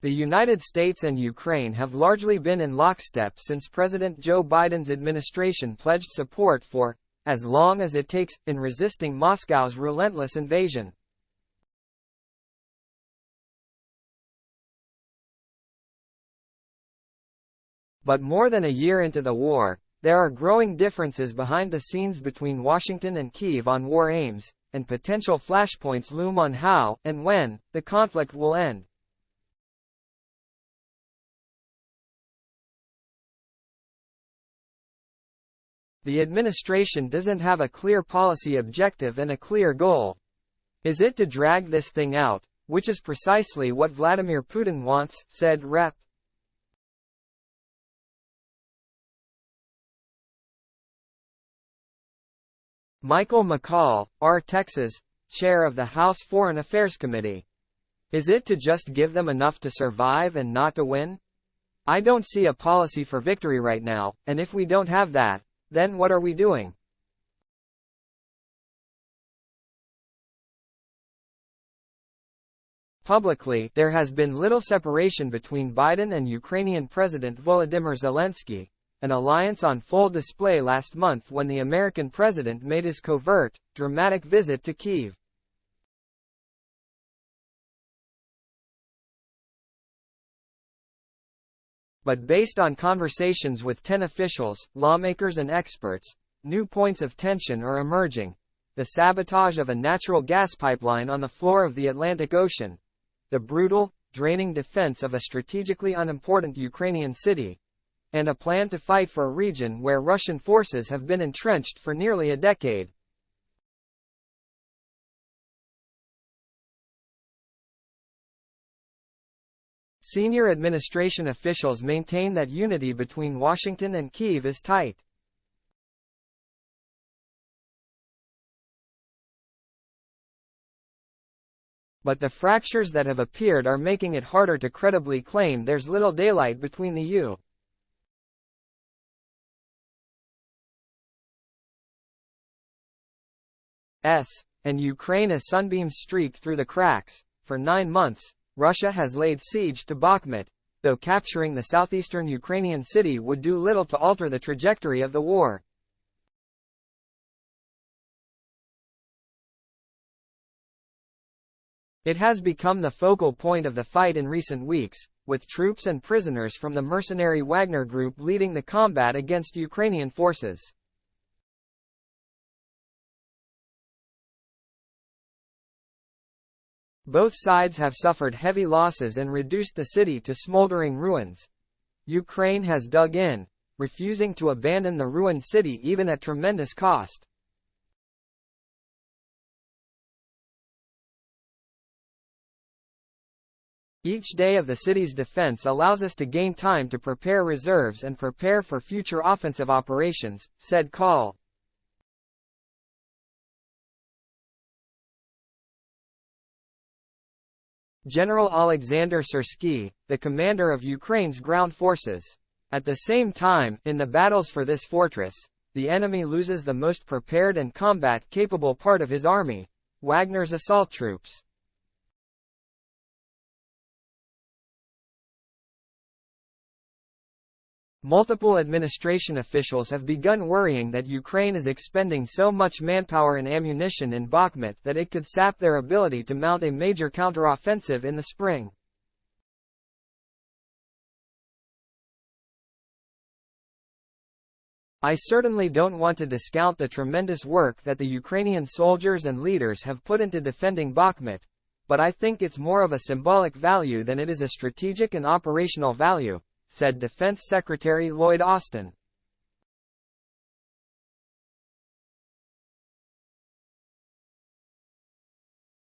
The United States and Ukraine have largely been in lockstep since President Joe Biden's administration pledged support for, as long as it takes, in resisting Moscow's relentless invasion. But more than a year into the war, there are growing differences behind the scenes between Washington and Kyiv on war aims, and potential flashpoints loom on how, and when, the conflict will end. The administration doesn't have a clear policy objective and a clear goal. Is it to drag this thing out, which is precisely what Vladimir Putin wants, said Rep. Michael McCall, R. Texas, chair of the House Foreign Affairs Committee. Is it to just give them enough to survive and not to win? I don't see a policy for victory right now, and if we don't have that, then what are we doing? Publicly, there has been little separation between Biden and Ukrainian President Volodymyr Zelensky, an alliance on full display last month when the American president made his covert, dramatic visit to Kyiv. But based on conversations with 10 officials, lawmakers and experts, new points of tension are emerging. The sabotage of a natural gas pipeline on the floor of the Atlantic Ocean. The brutal, draining defense of a strategically unimportant Ukrainian city. And a plan to fight for a region where Russian forces have been entrenched for nearly a decade. Senior administration officials maintain that unity between Washington and Kyiv is tight. But the fractures that have appeared are making it harder to credibly claim there's little daylight between the U.S. and Ukraine as sunbeams streak through the cracks. For 9 months, Russia has laid siege to Bakhmut, though capturing the southeastern Ukrainian city would do little to alter the trajectory of the war. It has become the focal point of the fight in recent weeks, with troops and prisoners from the mercenary Wagner group leading the combat against Ukrainian forces. Both sides have suffered heavy losses and reduced the city to smoldering ruins. Ukraine has dug in, refusing to abandon the ruined city even at tremendous cost. Each day of the city's defense allows us to gain time to prepare reserves and prepare for future offensive operations, said Call. General Alexander Syrsky, the commander of Ukraine's ground forces. At the same time, in the battles for this fortress, the enemy loses the most prepared and combat-capable part of his army, Wagner's assault troops. Multiple administration officials have begun worrying that Ukraine is expending so much manpower and ammunition in Bakhmut that it could sap their ability to mount a major counteroffensive in the spring. I certainly don't want to discount the tremendous work that the Ukrainian soldiers and leaders have put into defending Bakhmut, but I think it's more of a symbolic value than it is a strategic and operational value, said Defense Secretary Lloyd Austin.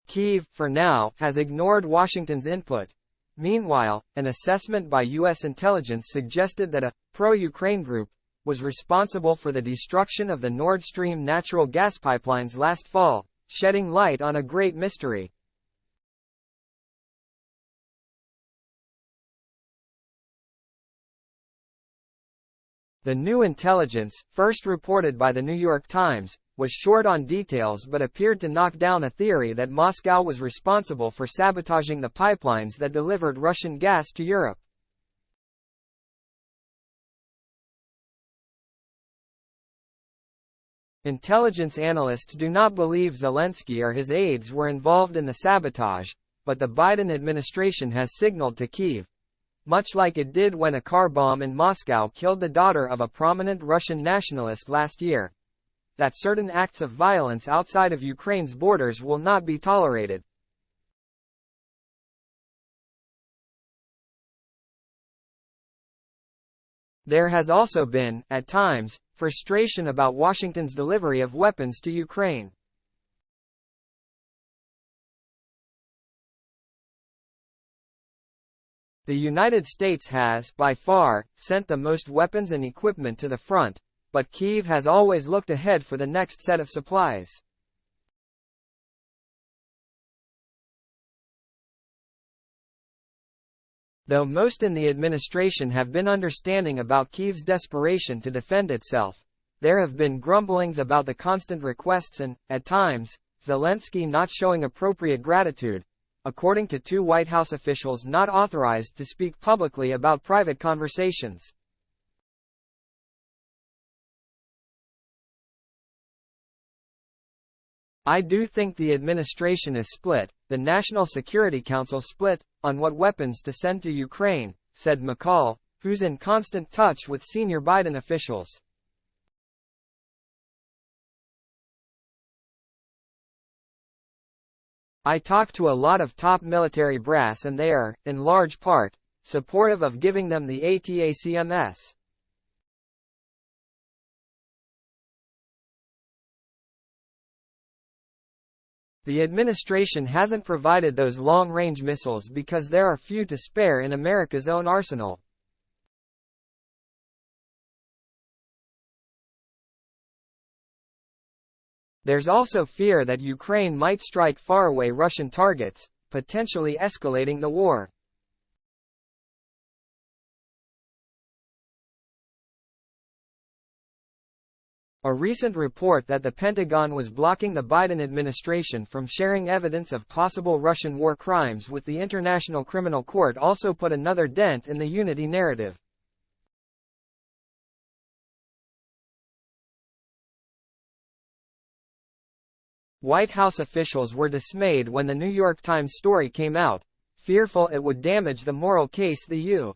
Kyiv, for now, has ignored Washington's input. Meanwhile, an assessment by U.S. intelligence suggested that a pro-Ukraine group was responsible for the destruction of the Nord Stream natural gas pipelines last fall, shedding light on a great mystery. The new intelligence, first reported by the New York Times, was short on details but appeared to knock down a theory that Moscow was responsible for sabotaging the pipelines that delivered Russian gas to Europe. Intelligence analysts do not believe Zelensky or his aides were involved in the sabotage, but the Biden administration has signaled to Kyiv, much like it did when a car bomb in Moscow killed the daughter of a prominent Russian nationalist last year, that certain acts of violence outside of Ukraine's borders will not be tolerated. There has also been, at times, frustration about Washington's delivery of weapons to Ukraine. The United States has, by far, sent the most weapons and equipment to the front, but Kyiv has always looked ahead for the next set of supplies. Though most in the administration have been understanding about Kyiv's desperation to defend itself, there have been grumblings about the constant requests and, at times, Zelensky not showing appropriate gratitude, according to two White House officials not authorized to speak publicly about private conversations. I do think the administration is split, the National Security Council split, on what weapons to send to Ukraine, said McCall, who's in constant touch with senior Biden officials. I talk to a lot of top military brass and they are, in large part, supportive of giving them the ATACMS. The administration hasn't provided those long-range missiles because there are few to spare in America's own arsenal. There's also fear that Ukraine might strike faraway Russian targets, potentially escalating the war. A recent report that the Pentagon was blocking the Biden administration from sharing evidence of possible Russian war crimes with the International Criminal Court also put another dent in the unity narrative. White House officials were dismayed when the New York Times story came out, fearful it would damage the moral case the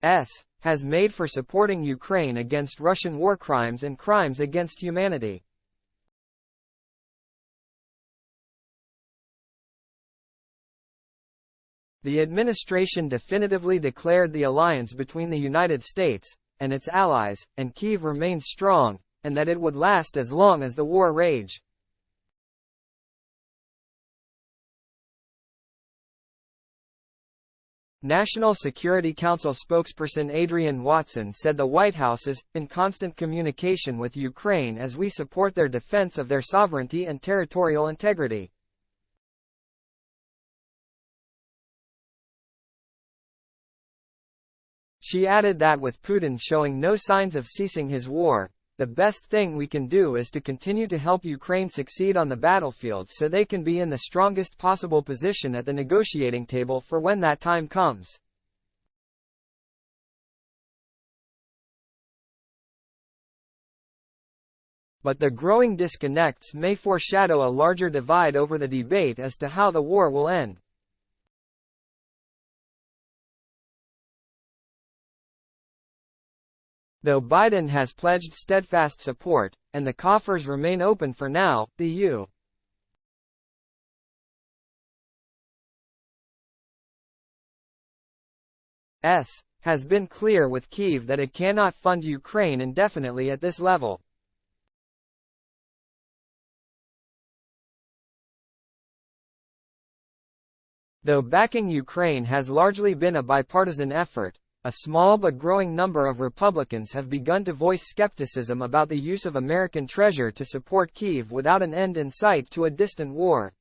U.S. has made for supporting Ukraine against Russian war crimes and crimes against humanity. The administration definitively declared the alliance between the United States and its allies, and Kyiv remained strong, and that it would last as long as the war raged. National Security Council spokesperson Adrienne Watson said the White House is in constant communication with Ukraine as we support their defense of their sovereignty and territorial integrity. She added that with Putin showing no signs of ceasing his war, the best thing we can do is to continue to help Ukraine succeed on the battlefield so they can be in the strongest possible position at the negotiating table for when that time comes. But the growing disconnects may foreshadow a larger divide over the debate as to how the war will end. Though Biden has pledged steadfast support, and the coffers remain open for now, the U.S. has been clear with Kyiv that it cannot fund Ukraine indefinitely at this level. Though backing Ukraine has largely been a bipartisan effort, a small but growing number of Republicans have begun to voice skepticism about the use of American treasure to support Kyiv without an end in sight to a distant war.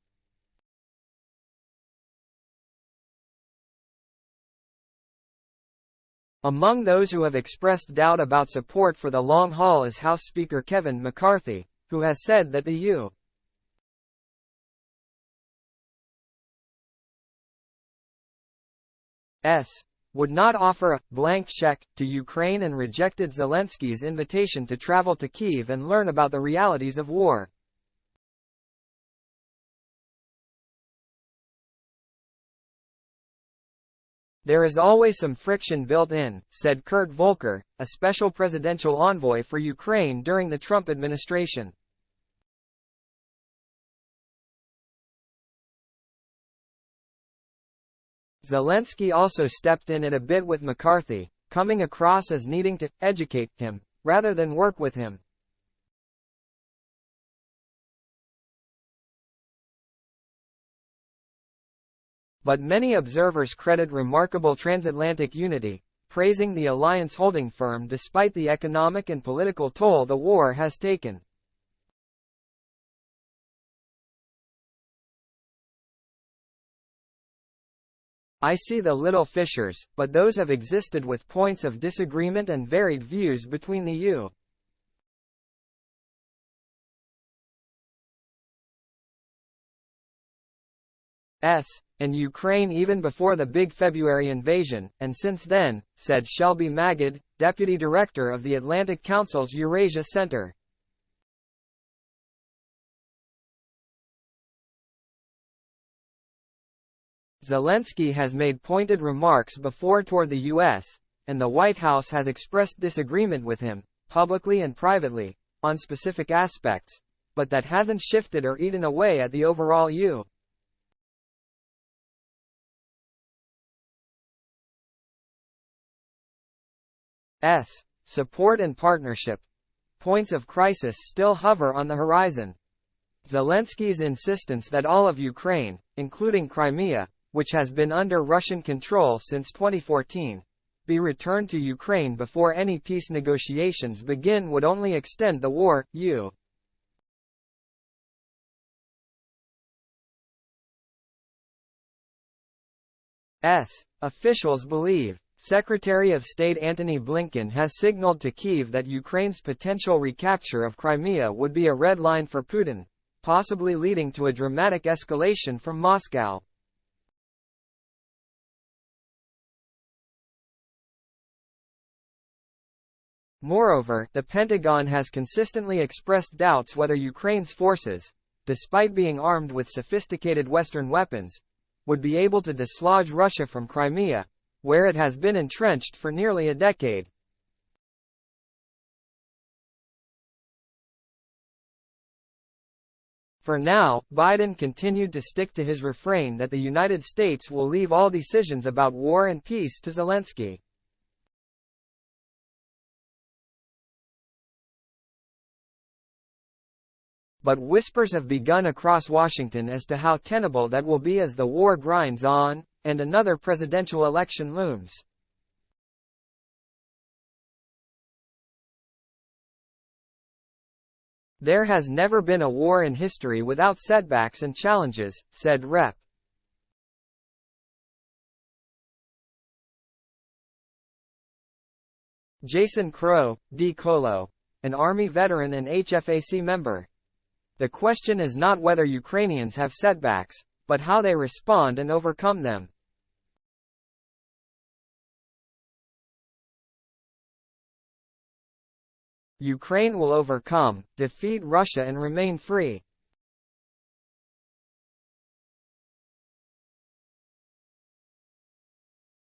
Among those who have expressed doubt about support for the long haul is House Speaker Kevin McCarthy, who has said that the U.S. would not offer a blank check to Ukraine and rejected Zelensky's invitation to travel to Kyiv and learn about the realities of war. There is always some friction built in, said Kurt Volker, a special presidential envoy for Ukraine during the Trump administration. Zelensky also stepped in it a bit with McCarthy, coming across as needing to educate him, rather than work with him. But many observers credit remarkable transatlantic unity, praising the alliance holding firm despite the economic and political toll the war has taken. I see the little fissures, but those have existed with points of disagreement and varied views between the U.S. and Ukraine even before the big February invasion, and since then, said Shelby Magid, deputy director of the Atlantic Council's Eurasia Center. Zelensky has made pointed remarks before toward the U.S., and the White House has expressed disagreement with him, publicly and privately, on specific aspects, but that hasn't shifted or eaten away at the overall U.S. support and partnership. Points of crisis still hover on the horizon. Zelensky's insistence that all of Ukraine, including Crimea, which has been under Russian control since 2014, be returned to Ukraine before any peace negotiations begin would only extend the war. U.S. officials believe Secretary of State Antony Blinken has signaled to Kyiv that Ukraine's potential recapture of Crimea would be a red line for Putin, possibly leading to a dramatic escalation from Moscow. Moreover, the Pentagon has consistently expressed doubts whether Ukraine's forces, despite being armed with sophisticated Western weapons, would be able to dislodge Russia from Crimea, where it has been entrenched for nearly a decade. For now, Biden continued to stick to his refrain that the United States will leave all decisions about war and peace to Zelensky. But whispers have begun across Washington as to how tenable that will be as the war grinds on, and another presidential election looms. There has never been a war in history without setbacks and challenges, said Rep. Jason Crow, D. Colo, an Army veteran and HFAC member. The question is not whether Ukrainians have setbacks, but how they respond and overcome them. Ukraine will overcome, defeat Russia and remain free.